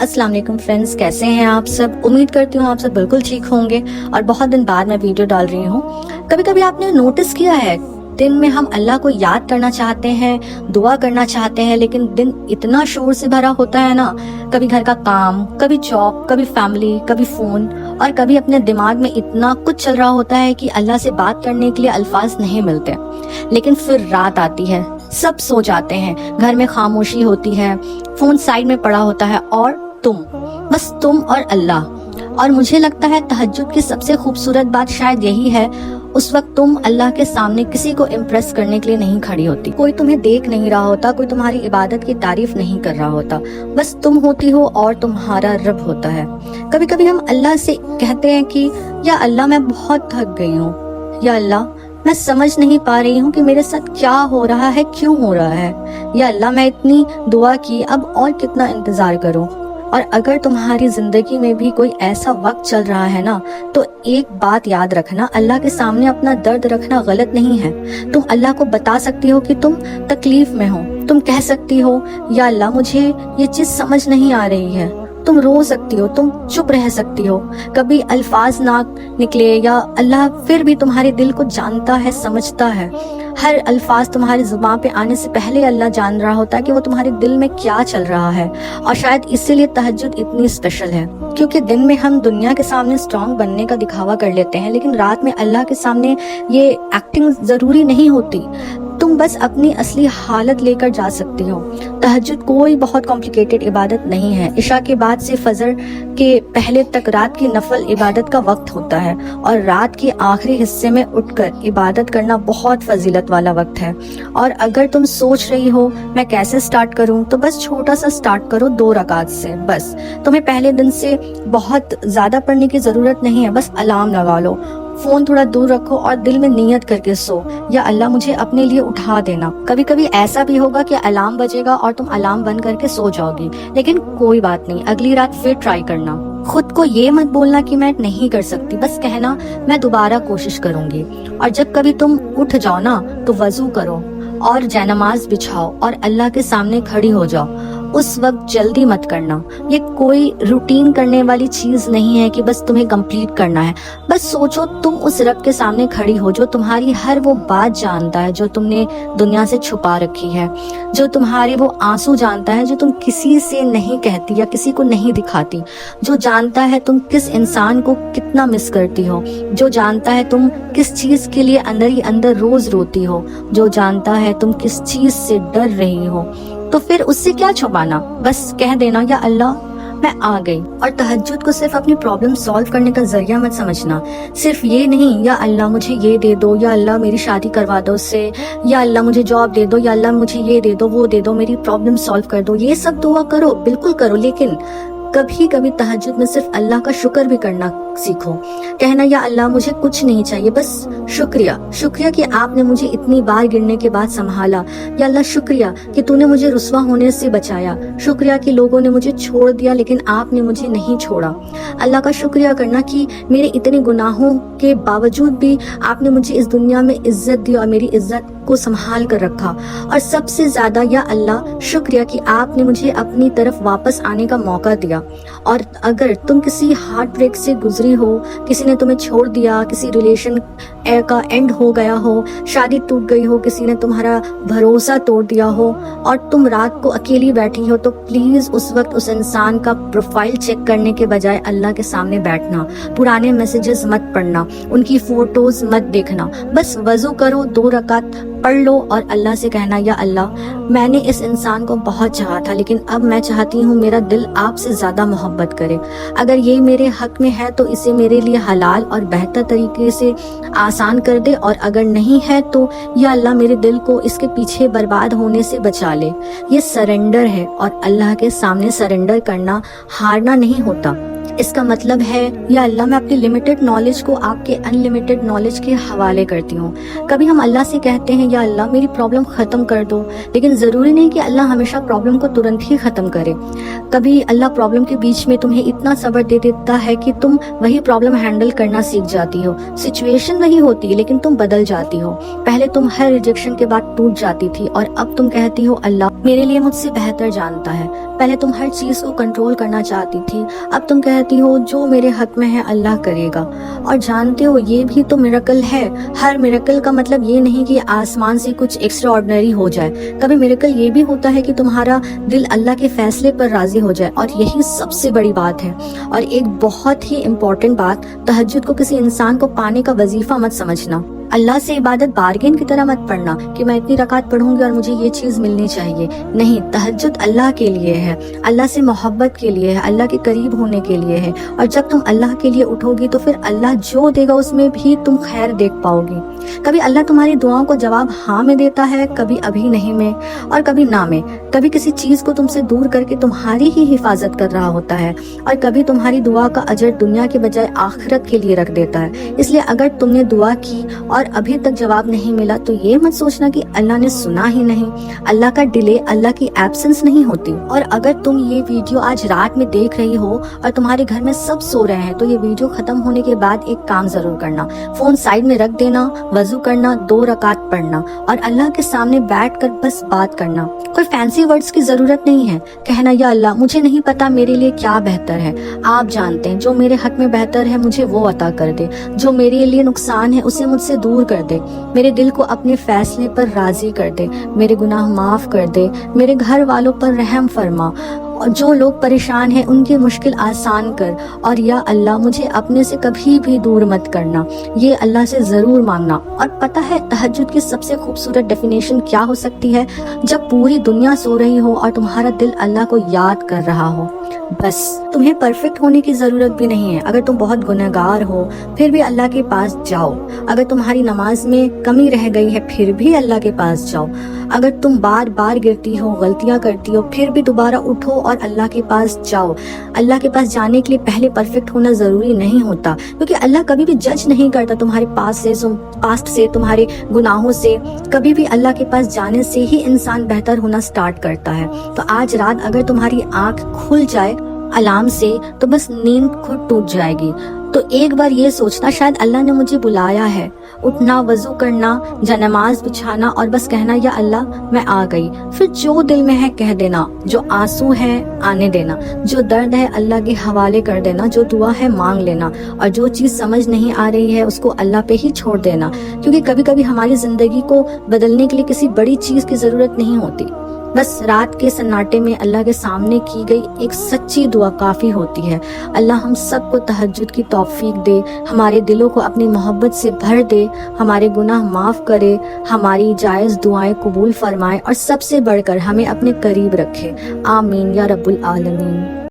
अस्सलाम वालेकुम फ्रेंड्स, कैसे हैं आप सब। उम्मीद करती हूँ आप सब बिल्कुल ठीक होंगे और बहुत दिन बाद मैं वीडियो डाल रही हूँ। कभी कभी आपने नोटिस किया है, दिन में हम अल्लाह को याद करना चाहते हैं, दुआ करना चाहते हैं, लेकिन दिन इतना शोर से भरा होता है ना। कभी घर का काम, कभी जॉब, कभी फैमिली, कभी फोन, और कभी अपने दिमाग में इतना कुछ चल रहा होता है कि अल्लाह से बात करने के लिए अल्फाज नहीं मिलते। लेकिन फिर रात आती है, सब सो जाते हैं, घर में खामोशी होती है, फोन साइड में पड़ा होता है और बस तुम और अल्लाह। और मुझे लगता है तहज्जुद की सबसे खूबसूरत बात शायद यही है, उस वक्त तुम अल्लाह के सामने किसी को इम्प्रेस करने के लिए नहीं खड़ी होती। कोई तुम्हें देख नहीं रहा होता, कोई तुम्हारी इबादत की तारीफ नहीं कर रहा होता, बस तुम होती हो और तुम्हारा रब होता है। कभी कभी हम अल्लाह से कहते हैं कि या अल्लाह मैं बहुत थक गई हूँ, या अल्लाह मैं समझ नहीं पा रही हूँ कि मेरे साथ क्या हो रहा है, क्यों हो रहा है, या अल्लाह मैं इतनी दुआ की, अब और कितना इंतजार करूँ। और अगर तुम्हारी जिंदगी में भी कोई ऐसा वक्त चल रहा है ना, तो एक बात याद रखना, अल्लाह के सामने अपना दर्द रखना गलत नहीं है। तुम अल्लाह को बता सकती हो कि तुम तकलीफ में हो, तुम कह सकती हो या अल्लाह मुझे ये चीज समझ नहीं आ रही है। तुम रो सकती हो, तुम चुप रह सकती हो, कभी अल्फाज ना निकले, या अल्लाह फिर भी तुम्हारे दिल को जानता है, समझता है। हर अल्फाज तुम्हारी जुबान पे आने से पहले अल्लाह जान रहा होता है कि वो तुम्हारे दिल में क्या चल रहा है। और शायद इसीलिए तहज्जुद इतनी स्पेशल है, क्योंकि दिन में हम दुनिया के सामने स्ट्रांग बनने का दिखावा कर लेते हैं, लेकिन रात में अल्लाह के सामने ये एक्टिंग जरूरी नहीं होती। तुम बस अपनी असली हालत लेकर जा सकती हो। तहज्जुद कोई बहुत कॉम्प्लिकेटेड इबादत नहीं है। इशा के बाद से फजर के पहले तक रात की नफल इबादत का वक्त होता है, और रात के आखिरी हिस्से में उठकर इबादत करना बहुत फजीलत वाला वक्त है। और अगर तुम सोच रही हो मैं कैसे स्टार्ट करूं, तो बस छोटा सा स्टार्ट करो, 2 रकात से। बस तुम्हें पहले दिन से बहुत ज्यादा पढ़ने की जरूरत नहीं है, बस अलार्म लगा लो, फोन थोड़ा दूर रखो और दिल में नियत करके सो, या अल्लाह मुझे अपने लिए उठा देना। कभी कभी ऐसा भी होगा कि अलार्म बजेगा और तुम अलार्म बंद करके सो जाओगी, लेकिन कोई बात नहीं, अगली रात फिर ट्राई करना। खुद को ये मत बोलना कि मैं नहीं कर सकती, बस कहना मैं दोबारा कोशिश करूंगी। और जब कभी तुम उठ जाओ ना, तो वजू करो और जयनमाज बिछाओ और अल्लाह के सामने खड़ी हो जाओ। उस वक्त जल्दी मत करना, ये कोई रूटीन करने वाली चीज नहीं है कि बस तुम्हें कंप्लीट करना है। बस सोचो तुम उस रब के सामने खड़ी हो जो तुम्हारी हर वो बात जानता है जो तुमने दुनिया से छुपा रखी है, जो तुम्हारे वो आंसू जानता है जो तुम किसी से नहीं कहती या किसी को नहीं दिखाती, जो जानता है तुम किस इंसान को कितना मिस करती हो, जो जानता है तुम किस चीज के लिए अंदर ही अंदर रोज रोती हो, जो जानता है तुम किस चीज से डर रही हो। तो फिर उससे क्या छुपाना, बस कह देना या अल्लाह मैं आ गई। और तहज्जुद को सिर्फ अपनी प्रॉब्लम सॉल्व करने का जरिया मत समझना। सिर्फ ये नहीं या अल्लाह मुझे ये दे दो, या अल्लाह मेरी शादी करवा दो उससे, या अल्लाह मुझे जॉब दे दो, या अल्लाह मुझे ये दे दो, वो दे दो, मेरी प्रॉब्लम सॉल्व कर दो। ये सब दुआ करो, बिल्कुल करो, लेकिन कभी कभी तहज्जुद में सिर्फ अल्लाह का शुक्र भी करना सीखो। कहना या अल्लाह मुझे कुछ नहीं चाहिए, बस शुक्रिया, शुक्रिया कि आपने मुझे इतनी बार गिरने के बाद संभाला, या अल्लाह शुक्रिया कि तूने मुझे रुस्वा होने से बचाया, शुक्रिया कि लोगों ने मुझे छोड़ दिया लेकिन आपने मुझे नहीं छोड़ा। अल्लाह का शुक्रिया करना कि मेरे इतने गुनाहों के बावजूद भी आपने मुझे इस दुनिया में इज्जत दी और मेरी इज्जत को संभाल कर रखा। और सबसे ज्यादा या अल्लाह शुक्रिया कि आपने मुझे अपनी तरफ वापस आने का मौका दिया। और अगर तुम किसी हार्ट ब्रेक से गुजरी हो, किसी ने तुम्हें छोड़ दिया, किसी रिलेशन का एंड हो गया हो, शादी टूट गई हो, किसी ने तुम्हारा भरोसा तोड़ दिया हो, और तुम रात को अकेली बैठी हो, तो प्लीज उस वक्त उस इंसान का प्रोफाइल चेक करने के बजाय अल्लाह के सामने बैठना, पुराने मैसेजेस मत पढ़ना, उनकी फोटोज मत देखना, बस वजू करो, 2 रकात पढ़ लो और अल्लाह से कहना या अल्लाह मैंने इस इंसान को बहुत चाहा था, लेकिन अब मैं चाहती हूँ मेरा दिल आपसे ज्यादा मोहब्बत करे। अगर ये मेरे हक में है तो इसे मेरे लिए हलाल और बेहतर तरीके से आसान कर दे, और अगर नहीं है तो या अल्लाह मेरे दिल को इसके पीछे बर्बाद होने से बचा ले। ये सरेंडर है, और अल्लाह के सामने सरेंडर करना हारना नहीं होता, اس کا مطلب ہے یا اللہ میں اپنی لمیٹڈ نالج کو آپ کے ان لمیٹڈ نالج کے حوالے کرتی ہوں. کبھی ہم اللہ سے کہتے ہیں یا اللہ میری پرابلم ختم کر دو، لیکن ضروری نہیں کہ اللہ ہمیشہ پرابلم کو ترنت ہی ختم کرے. کبھی اللہ پرابلم کے بیچ میں تمہیں اتنا صبر دے دیتا ہے کہ تم وہی پرابلم ہینڈل کرنا سیکھ جاتی ہو. سچویشن وہی ہوتی ہے لیکن تم بدل جاتی ہو. پہلے تم ہر ریجیکشن کے بعد ٹوٹ جاتی تھی اور اب تم کہتی ہو اللہ میرے لیے مجھ سے بہتر جانتا ہے. پہلے تم ہر چیز کو کنٹرول کرنا چاہتی تھی، اب تم کہتی ہو جو میرے حق میں ہے اللہ کرے گا. اور جانتے ہو یہ بھی تو میریکل ہے. ہر میریکل کا مطلب یہ نہیں کہ آسمان سے کچھ ایکسٹرا آرڈنری ہو جائے. کبھی میریکل یہ بھی ہوتا ہے کہ تمہارا دل اللہ کے فیصلے پر راضی ہو جائے، اور یہی سب سے بڑی بات ہے. اور ایک بہت ہی امپورٹنٹ بات، تہجد کو کسی انسان کو پانے کا وظیفہ مت سمجھنا. اللہ سے عبادت بارگین کی طرح مت پڑھنا کہ میں اتنی رکعت پڑھوں گی اور مجھے یہ چیز ملنی چاہیے. نہیں، تہجد اللہ کے لیے ہے، اللہ سے محبت کے لیے ہے، اللہ کے قریب ہونے کے لیے ہے. اور جب تم اللہ کے لیے اٹھو گی تو پھر اللہ جو دے گا اس میں بھی تم خیر دیکھ پاؤ گی. کبھی اللہ تمہاری دعاؤں کو جواب ہاں میں دیتا ہے، کبھی ابھی نہیں میں، اور کبھی نہ میں. کبھی کسی چیز کو تم سے دور کر کے تمہاری ہی حفاظت کر رہا ہوتا ہے، اور کبھی تمہاری دعا کا اجر دنیا کے بجائے آخرت کے لیے رکھ دیتا ہے. اس لیے اگر تم نے دعا کی اور ابھی تک جواب نہیں ملا تو یہ مت سوچنا کہ اللہ نے سنا ہی نہیں. اللہ کا ڈیلے اللہ کی ایبسنس نہیں ہوتی. اور اگر تم یہ ویڈیو آج رات میں دیکھ رہی ہو اور تمہارے گھر میں سب سو رہے ہیں تو یہ ویڈیو ختم ہونے کے بعد ایک کام ضرور کرنا. فون سائیڈ میں رکھ دینا، وضو کرنا، 2 رکعت پڑھنا اور اللہ کے سامنے بیٹھ کر بس بات کرنا. کوئی فینسی ورڈز کی ضرورت نہیں ہے. کہنا یا اللہ مجھے نہیں پتا میرے لیے کیا بہتر ہے، آپ جانتے ہیں. جو میرے حق میں بہتر ہے مجھے وہ عطا کر دے، جو میرے لیے نقصان ہے اسے مجھ سے دور کر دے. میرے دل کو اپنے فیصلے پر راضی کر دے، میرے گناہ معاف کر دے، میرے گھر والوں پر رحم فرما، اور جو لوگ پریشان ہیں ان کی مشکل آسان کر. اور یا اللہ مجھے اپنے سے کبھی بھی دور مت کرنا. یہ اللہ سے ضرور مانگنا. اور پتہ ہے تہجد کی سب سے خوبصورت ڈیفینیشن کیا ہو سکتی ہے؟ جب پوری دنیا سو رہی ہو اور تمہارا دل اللہ کو یاد کر رہا ہو. بس تمہیں پرفیکٹ ہونے کی ضرورت بھی نہیں ہے. اگر تم بہت گنہگار ہو پھر بھی اللہ کے پاس جاؤ. اگر تمہاری نماز میں کمی رہ گئی ہے پھر بھی اللہ کے پاس جاؤ. اگر تم بار بار گرتی ہو، غلطیاں کرتی ہو، پھر بھی دوبارہ اٹھو اور اللہ کے پاس جاؤ. اللہ کے پاس جانے کے لیے پہلے پرفیکٹ ہونا ضروری نہیں ہوتا، کیونکہ اللہ کبھی بھی جج نہیں کرتا تمہارے پاسٹ سے، تمہارے گناہوں سے. کبھی بھی اللہ کے پاس جانے سے ہی انسان بہتر ہونا سٹارٹ کرتا ہے. تو آج رات اگر تمہاری آنکھ کھل جائے الارم سے تو بس نیند خود ٹوٹ جائے گی. تو ایک بار یہ سوچنا شاید اللہ نے مجھے بلایا ہے. اٹھنا، وضو کرنا، نماز بچھانا اور بس کہنا یا اللہ میں آ گئی. پھر جو دل میں ہے کہہ دینا، جو آنسو ہے آنے دینا، جو درد ہے اللہ کے حوالے کر دینا، جو دعا ہے مانگ لینا، اور جو چیز سمجھ نہیں آ رہی ہے اس کو اللہ پہ ہی چھوڑ دینا. کیونکہ کبھی کبھی ہماری زندگی کو بدلنے کے لیے کسی بڑی چیز کی ضرورت نہیں ہوتی. بس رات کے سناٹے میں اللہ کے سامنے کی گئی ایک سچی دعا کافی ہوتی ہے. اللہ ہم سب کو تہجد کی توفیق دے، ہمارے دلوں کو اپنی محبت سے بھر دے، ہمارے گناہ معاف کرے، ہماری جائز دعائیں قبول فرمائے، اور سب سے بڑھ کر ہمیں اپنے قریب رکھے. آمین یا رب العالمین.